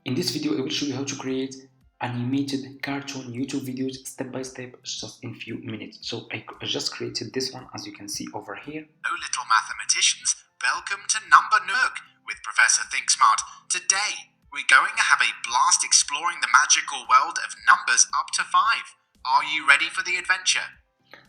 In this video, I will show you how to create animated cartoon YouTube videos step by step, just in few minutes. So I just created this one, as you can see over here. Hello little mathematicians, welcome to Number Nook with Professor Think Smart. Today, we're going to have a blast exploring the magical world of numbers up to 5. Are you ready for the adventure?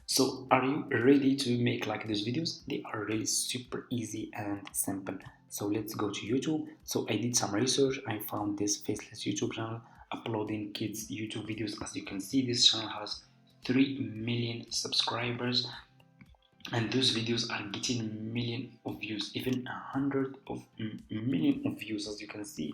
So are you ready to make like these videos? They are really super easy and simple. So let's go to YouTube. So I did some research. I found this faceless YouTube channel uploading kids YouTube videos. As you can see, this channel has 3 million subscribers, and those videos are getting millions of views, even 100 of million of views, as you can see.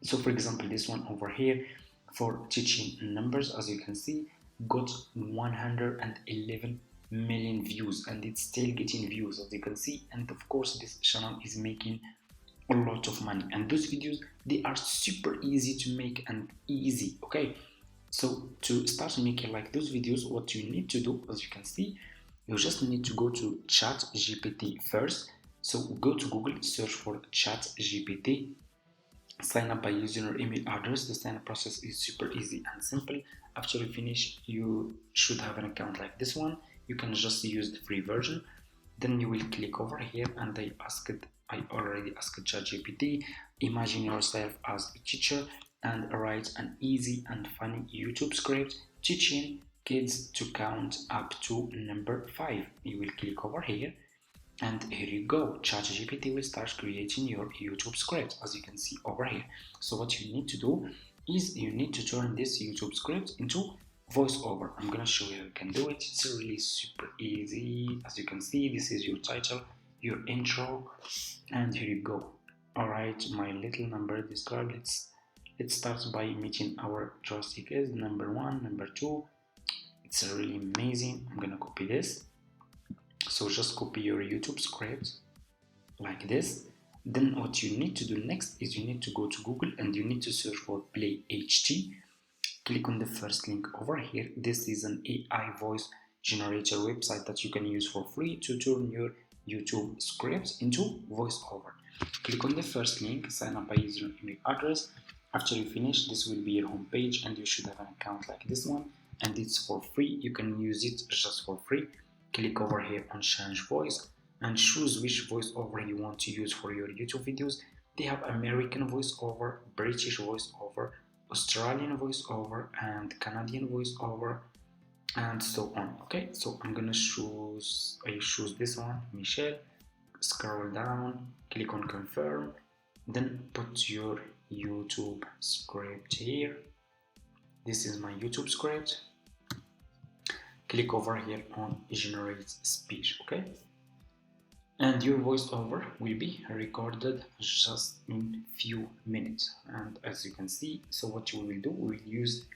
So for example, this one over here for teaching numbers, as you can see, got 111 million views, and it's still getting views, as you can see. And of course, this channel is making a lot of money, and those videos, they are super easy to make and easy. Okay, so to start making like those videos, what you need to do, as you can see, you just need to go to ChatGPT first. So go to Google, search for ChatGPT, sign up by using your email address. The sign up process is super easy and simple. After you finish, you should have an account like this one. You can just use the free version. Then you will click over here, and I already asked ChatGPT, imagine yourself as a teacher and write an easy and funny YouTube script teaching kids to count up to number 5. You will click over here, and here you go. ChatGPT will start creating your YouTube script, as you can see over here. So what you need to do is you need to turn this YouTube script into voiceover. I'm gonna show you how you can do it. It's really super easy. As you can see, this is your title, your intro, and here you go. All right, my little number Descript. Let's start by meeting our joystick is number 1, number 2. It's really amazing. I'm gonna copy this. So just copy your YouTube script like this. Then what you need to do next is you need to go to Google, and you need to search for Play HT. Click on the first link over here. This is an AI voice generator website that you can use for free to turn your YouTube scripts into voiceover. Click on the first link, sign up by using your email address. After you finish, this will be your home page, and you should have an account like this one, and it's for free. You can use it just for free. Click over here on change voice and choose which voiceover you want to use for your YouTube videos. They have American voiceover, British voiceover, Australian voiceover, and Canadian voiceover, and so on. Okay, so I'm gonna choose this one, Michelle. Scroll down, click on confirm, then put your YouTube script here. This is my YouTube script. Click over here on generate speech. Okay, and your voiceover will be recorded just in few minutes. And as you can see, so what you will do, we will use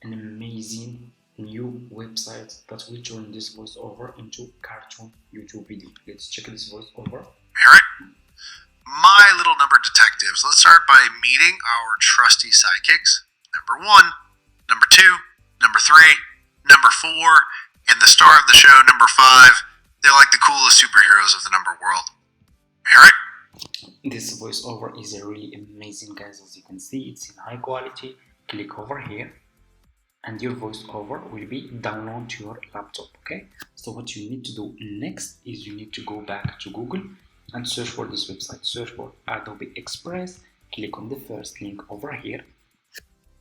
an amazing new website that will turn this voiceover into cartoon YouTube video. Let's check this voiceover. Alright, my little number detectives. Let's start by meeting our trusty sidekicks. Number 1, number 2, number 3, number 4, and the star of the show, number 5. They're like the coolest superheroes of the number world. Alright? This voiceover is really amazing, guys. As you can see, it's in high quality. Click over here, and your voiceover will be downloaded to your laptop. Okay, so what you need to do next is you need to go back to Google and search for this website. Search for Adobe Express. Click on the first link over here.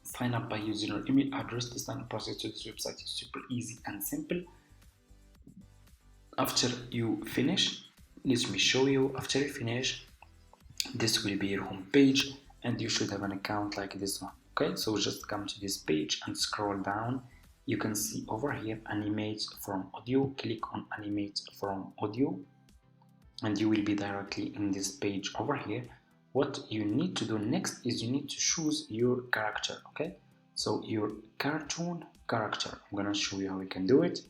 Sign up by using your email address. The sign up process to this website is super easy and simple. After you finish, let me show you. After you finish, this will be your home page, and you should have an account like this one. Okay, so just come to this page and scroll down. You can see over here animate from audio. Click on animate from audio, and you will be directly in this page over here. What you need to do next is you need to choose your character. Okay, so your cartoon character. I'm gonna show you how we can do it.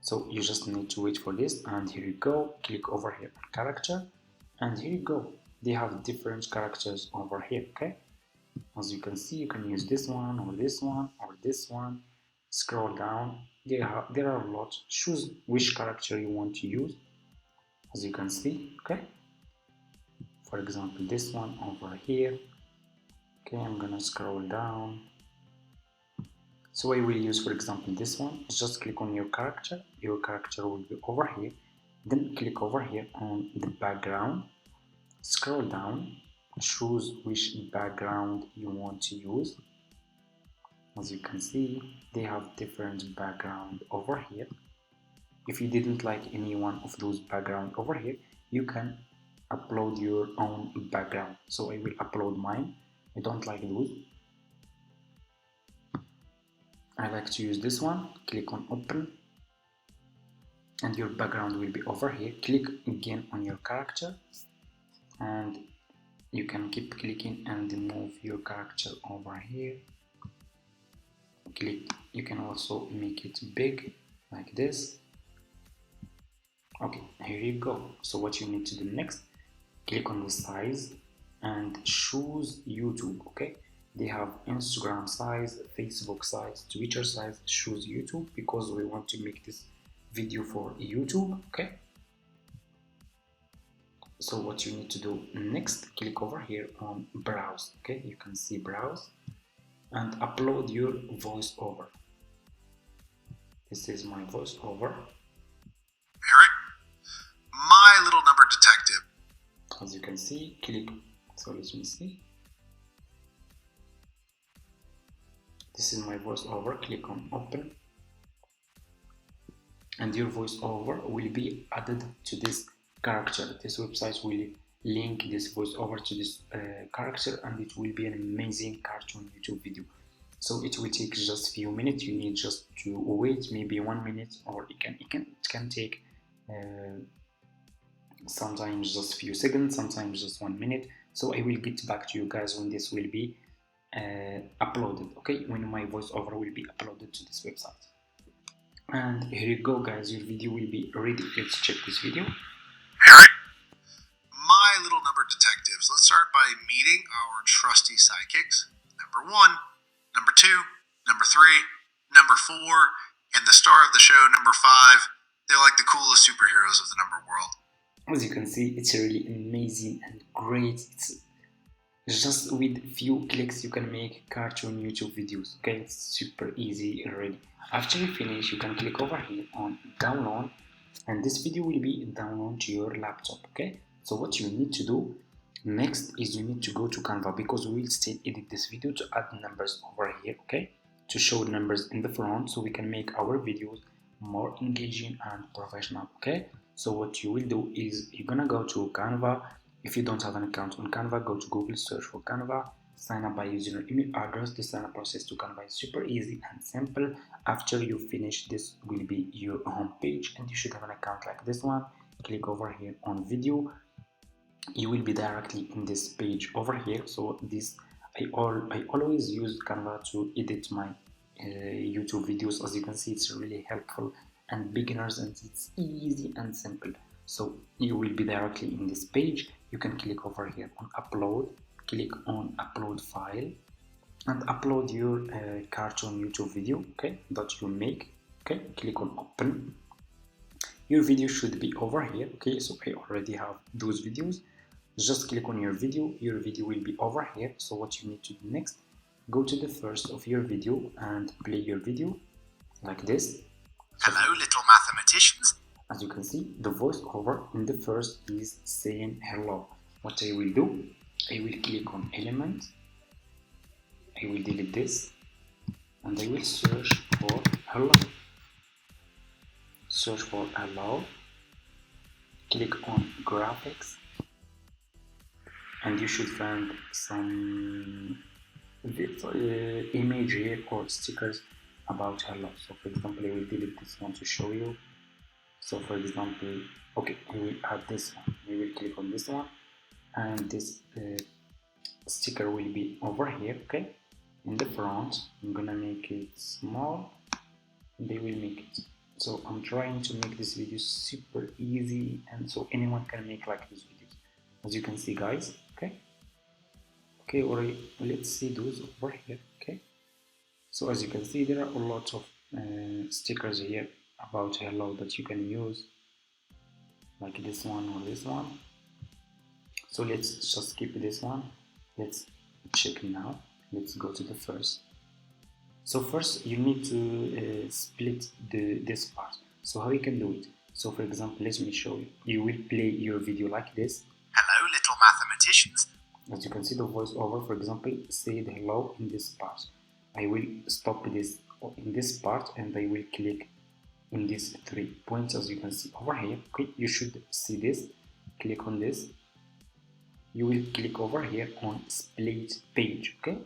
So you just need to wait for this, and here you go. Click over here on character, and here you go. They have different characters over here. Okay, as you can see, you can use this one or this one or this one. Scroll down. There are a lot. Choose which character you want to use, as you can see. Okay, for example, this one over here. Okay, I'm gonna scroll down. So I will use, for example, this one. Just click on your character will be over here, then click over here on the background, scroll down, choose which background you want to use. As you can see, they have different background over here. If you didn't like any one of those background over here, you can upload your own background. So I will upload mine. I don't like those. I like to use this one. Click on open and your background will be over here. Click again on your character and you can keep clicking and move your character over here. Click. You can also make it big like this. Okay, here you go. So what you need to do next, click on the size and choose YouTube. Okay, they have Instagram size, Facebook size, Twitter size. Choose YouTube because we want to make this video for YouTube. Okay, so what you need to do next, click over here on browse. Okay, you can see browse and upload your voiceover. This is my voiceover. Eric, my little number detective. As you can see, click. So let me see. This is my voiceover. Click on open and your voiceover will be added to this character. This website will link this voiceover to this character and it will be an amazing cartoon YouTube video. So it will take just few minutes. You need just to wait maybe 1 minute, or it can take sometimes just few seconds, sometimes just 1 minute. So I will get back to you guys when this will be uploaded. Okay, when my voiceover will be uploaded to this website. And here you go, guys, your video will be ready. Let's check this video. Eric, my little number detectives. Let's start by meeting our trusty sidekicks. Number 1, number 2, number 3, number 4, and the star of the show, number 5. They're like the coolest superheroes of the number world. As you can see, it's really amazing and great. It's just with few clicks you can make cartoon YouTube videos. Okay, it's super easy already. After you finish, you can click over here on download and this video will be downloaded to your laptop. Okay, so what you need to do next is you need to go to Canva because we will still edit this video to add numbers over here. Okay, to show numbers in the front so we can make our videos more engaging and professional. Okay, so what you will do is you're gonna go to Canva. If you don't have an account on Canva, go to Google, search for Canva, sign up by using your email address. The sign up process to Canva is super easy and simple. After you finish, this will be your home page and you should have an account like this one. Click over here on video. You will be directly in this page over here. So this I always use Canva to edit my YouTube videos. As you can see, it's really helpful and beginners and it's easy and simple. So you will be directly in this page. You can click over here on upload, click on upload file and upload your cartoon YouTube video, okay, that you make. Okay, click on open. Your video should be over here. Okay, so I already have those videos. Just click on your video will be over here. So what you need to do next, go to the first of your video and play your video like this. Hello, little mathematicians. As you can see, the voiceover in the first is saying hello. What I will do, I will click on element, I will delete this, and I will search for hello. Search for hello, click on graphics, and you should find some image here or stickers about hello. So for example, I will delete this one to show you. So for example, okay, I will add this one. We will click on this one and this sticker will be over here. Okay, in the front I'm gonna make it small. They will make it. So I'm trying to make this video super easy and so anyone can make like these videos, as you can see, guys. Okay, or let's see those over here. Okay, so as you can see, there are a lot of stickers here about hello that you can use, like this one or this one. So let's just skip this one. Let's check now. Let's go to the first. So first you need to split this part. So how you can do it? So for example, let me show you. You will play your video like this. Hello, little mathematicians. As you can see, the voiceover, for example, said hello in this part. I will stop this in this part and I will click in these 3 points, as you can see over here. Okay, you should see this. Click on this. You will click over here on split page, okay,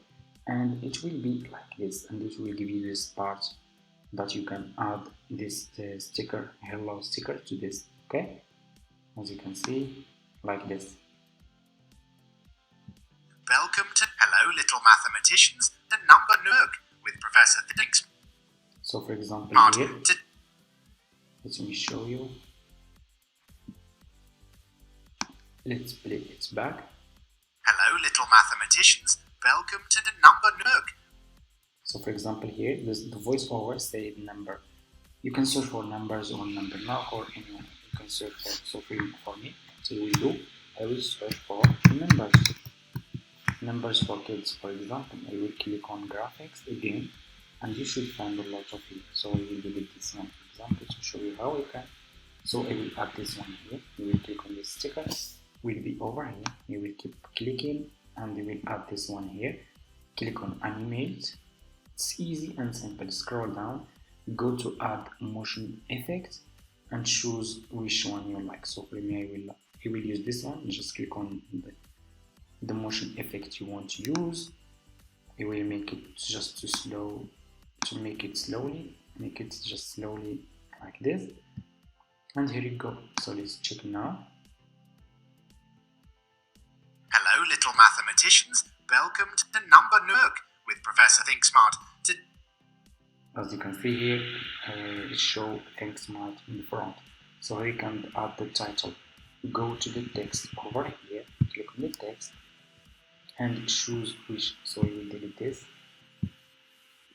and it will be like this, and it will give you this part that you can add this sticker, hello sticker, to this, okay, as you can see, like this. Welcome to Hello, little mathematicians, the number nerd with Professor Thinks. So for example here, let me show you. Let's play it back. Hello, little mathematicians. Welcome to the number nerd. So for example here, the voiceover said number. You can search for numbers on number now or anyone. You can search for, so for me, so we do. I will search for numbers. Numbers for kids, for example. I will click on graphics again, and you should find a lot of it. So I will delete this one, for example, to show you how I can. So I will add this one here. You will click on this sticker. Will be over here. You will keep clicking and you will add this one here. Click on animate. It's easy and simple. Scroll down, go to add motion effect and choose which one you like. So for me, I will use this one. Just click on the motion effect you want to use. I will make it just too slow to make it slowly. Make it just slowly like this. And here you go. So let's check now. Hello, little mathematicians. Welcome to the number nerd with Professor Think Smart. As you can see here, it shows Think Smart in the front. So you can add the title. Go to the text over here, click on the text, and choose which. So you will delete this.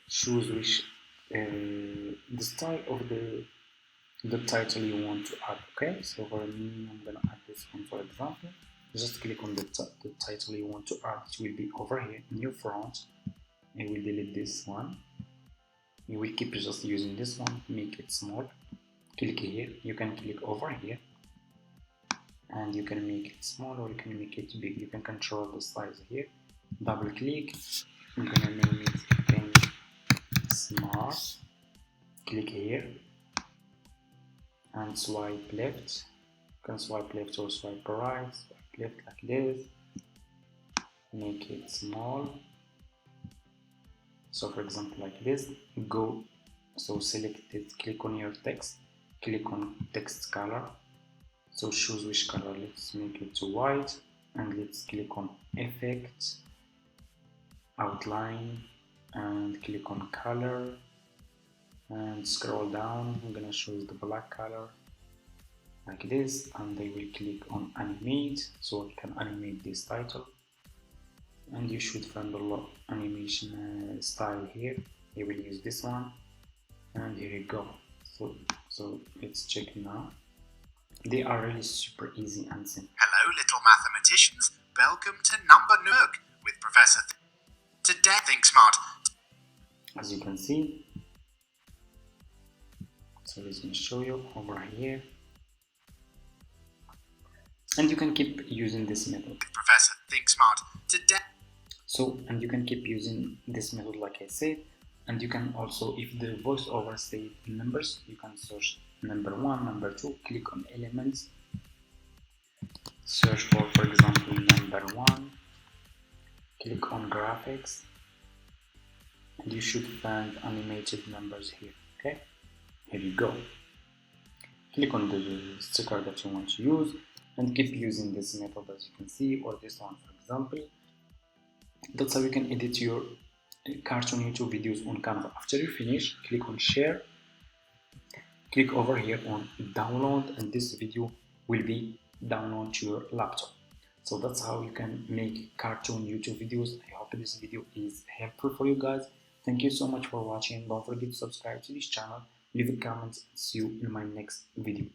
Choose which the style of the title you want to add. Okay, so for me, I'm gonna add this one, for example. Just click on the title you want to add. It will be over here in your front. I will delete this one. You will keep just using this one. Make it small. Click here. You can click over here, and you can make it small or you can make it big. You can control the size here. Double click. I'm gonna name it Think Smart. Click here and swipe left. You can swipe left or swipe right. Swipe left like this. Make it small. So for example like this. Go. So select it. Click on your text. Click on text color. So choose which color. Let's make it to white. And let's click on effect, outline, and click on color. And scroll down. I'm gonna choose the black color like this, and I will click on animate so I can animate this title. And you should find a lot animation style here. I will use this one, and here you go. So let's check now. They are really super easy and simple. Hello, little mathematicians. Welcome to number nerd with Professor Today Think Smart. As you can see. So let me show you over here. And you can keep using this method. Professor Think Smart today. So, and you can keep using this method like I said. And you can also, if the voiceover say numbers, you can search number 1, number 2, click on elements. Search for example, number 1. Click on graphics. And you should find animated numbers here, okay? Here you go. Click on the sticker that you want to use and keep using this method, as you can see, or this one, for example. That's how you can edit your cartoon YouTube videos on Canva. After you finish, click on share. Click over here on download, and this video will be downloaded to your laptop. So that's how you can make cartoon YouTube videos. I hope this video is helpful for you guys. Thank you so much for watching. Don't forget to subscribe to this channel, leave a comment, and see you in my next video.